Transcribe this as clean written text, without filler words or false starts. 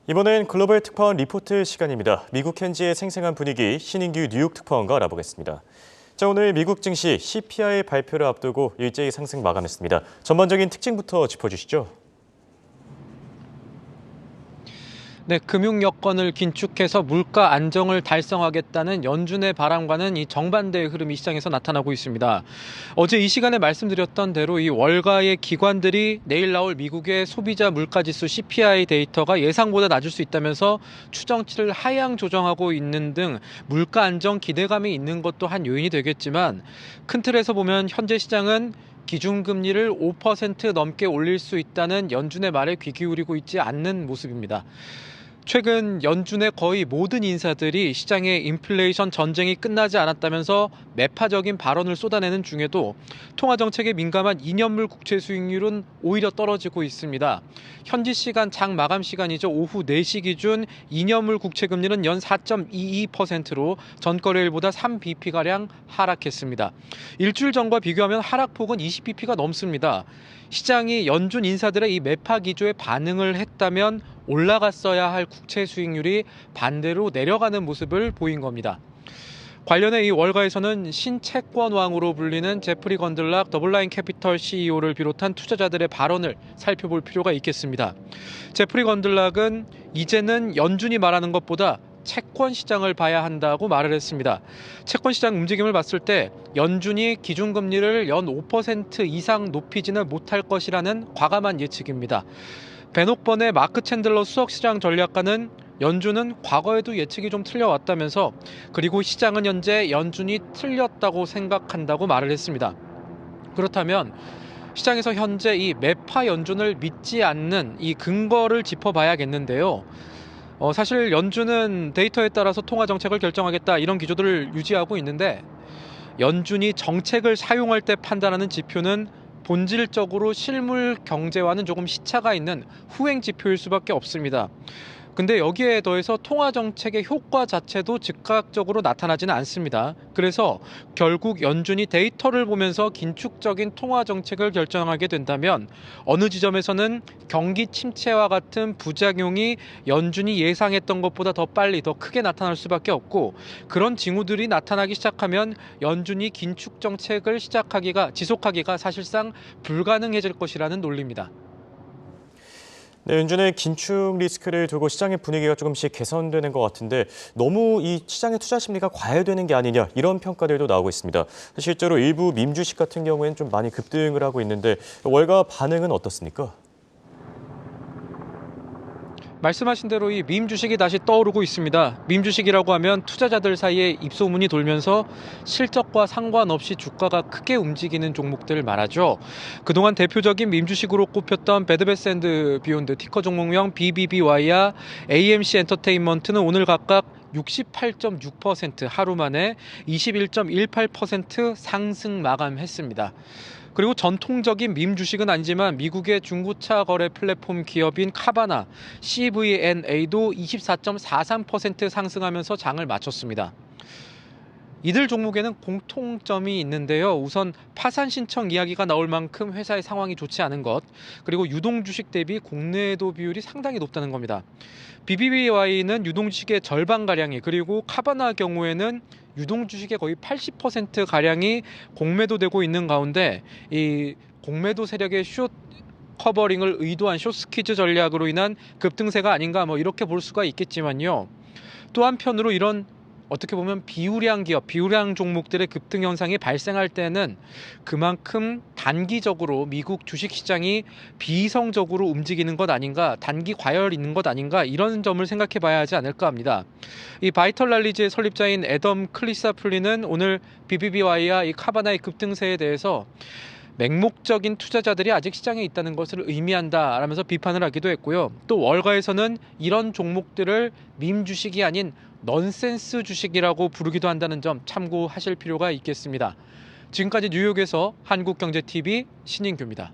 이번엔 글로벌 특파원 리포트 시간입니다. 미국 현지의 생생한 분위기 신인규 뉴욕 특파원과 알아보겠습니다. 자, 오늘 미국 증시 CPI 발표를 앞두고 일제히 상승 마감했습니다. 전반적인 특징부터 짚어주시죠. 네, 금융 여건을 긴축해서 물가 안정을 달성하겠다는 연준의 바람과는 이 정반대의 흐름이 시장에서 나타나고 있습니다. 어제 이 시간에 말씀드렸던 대로 이 월가의 기관들이 내일 나올 미국의 소비자 물가지수 CPI 데이터가 예상보다 낮을 수 있다면서 추정치를 하향 조정하고 있는 등 물가 안정 기대감이 있는 것도 한 요인이 되겠지만 큰 틀에서 보면 현재 시장은 기준금리를 5% 넘게 올릴 수 있다는 연준의 말에 귀 기울이고 있지 않는 모습입니다. 최근 연준의 거의 모든 인사들이 시장의 인플레이션 전쟁이 끝나지 않았다면서 매파적인 발언을 쏟아내는 중에도 통화정책에 민감한 2년물 국채 수익률은 오히려 떨어지고 있습니다. 현지 시간 장 마감 시간이죠. 오후 4시 기준 2년물 국채 금리는 연 4.22%로 전거래일보다 3bp가량 하락했습니다. 일주일 전과 비교하면 하락폭은 20bp가 넘습니다. 시장이 연준 인사들의 이 매파 기조에 반응을 했다면 올라갔어야 할 국채 수익률이 반대로 내려가는 모습을 보인 겁니다. 관련해 이 월가에서는 신채권왕으로 불리는 제프리 건들락 더블라인 캐피털 CEO를 비롯한 투자자들의 발언을 살펴볼 필요가 있겠습니다. 제프리 건들락은 이제는 연준이 말하는 것보다 채권 시장을 봐야 한다고 말을 했습니다. 채권 시장 움직임을 봤을 때 연준이 기준금리를 연 5% 이상 높이지는 못할 것이라는 과감한 예측입니다. 베녹번의 마크 챈들러 수석시장 전략가는 연준은 과거에도 예측이 좀 틀려왔다면서 그리고 시장은 현재 연준이 틀렸다고 생각한다고 말을 했습니다. 그렇다면 시장에서 현재 이 매파 연준을 믿지 않는 이 근거를 짚어봐야겠는데요. 사실 연준은 데이터에 따라서 통화 정책을 결정하겠다 이런 기조들을 유지하고 있는데 연준이 정책을 사용할 때 판단하는 지표는 본질적으로 실물 경제와는 조금 시차가 있는 후행 지표일 수밖에 없습니다. 근데 여기에 더해서 통화 정책의 효과 자체도 즉각적으로 나타나지는 않습니다. 그래서 결국 연준이 데이터를 보면서 긴축적인 통화 정책을 결정하게 된다면 어느 지점에서는 경기 침체와 같은 부작용이 연준이 예상했던 것보다 더 빨리 더 크게 나타날 수밖에 없고 그런 징후들이 나타나기 시작하면 연준이 긴축 정책을 지속하기가 사실상 불가능해질 것이라는 논리입니다. 네, 연준의 긴축 리스크를 두고 시장의 분위기가 조금씩 개선되는 것 같은데 너무 이 시장의 투자 심리가 과열되는 게 아니냐 이런 평가들도 나오고 있습니다. 실제로 일부 밈 주식 같은 경우에는 좀 많이 급등을 하고 있는데 월가 반응은 어떻습니까? 말씀하신 대로 이 밈 주식이 다시 떠오르고 있습니다. 밈 주식이라고 하면 투자자들 사이에 입소문이 돌면서 실적과 상관없이 주가가 크게 움직이는 종목들을 말하죠. 그동안 대표적인 밈 주식으로 꼽혔던 베드베스 & 비욘드 티커 종목명 BBBY와 AMC 엔터테인먼트는 오늘 각각 68.6% 하루 만에 21.18% 상승 마감했습니다. 그리고 전통적인 밈 주식은 아니지만 미국의 중고차 거래 플랫폼 기업인 카바나 CVNA도 24.43% 상승하면서 장을 마쳤습니다. 이들 종목에는 공통점이 있는데요. 우선 파산 신청 이야기가 나올 만큼 회사의 상황이 좋지 않은 것, 그리고 유동주식 대비 공매도 비율이 상당히 높다는 겁니다. BBBY는 유동주식의 절반가량이, 그리고 카바나 경우에는 유동주식의 거의 80%가량이 공매도되고 있는 가운데 이 공매도 세력의 숏 커버링을 의도한 숏스퀴즈 전략으로 인한 급등세가 아닌가 이렇게 볼 수가 있겠지만요. 또 한편으로 이런 어떻게 보면 비우량 기업, 비우량 종목들의 급등 현상이 발생할 때는 그만큼 단기적으로 미국 주식시장이 비이성적으로 움직이는 것 아닌가, 단기 과열 있는 것 아닌가 이런 점을 생각해 봐야 하지 않을까 합니다. 이 바이털 랄리지의 설립자인 애덤 클리사플리는 오늘 BBBY와 이 카바나의 급등세에 대해서 맹목적인 투자자들이 아직 시장에 있다는 것을 의미한다라면서 비판을 하기도 했고요. 또 월가에서는 이런 종목들을 밈 주식이 아닌 넌센스 주식이라고 부르기도 한다는 점 참고하실 필요가 있겠습니다. 지금까지 뉴욕에서 한국경제TV 신인규입니다.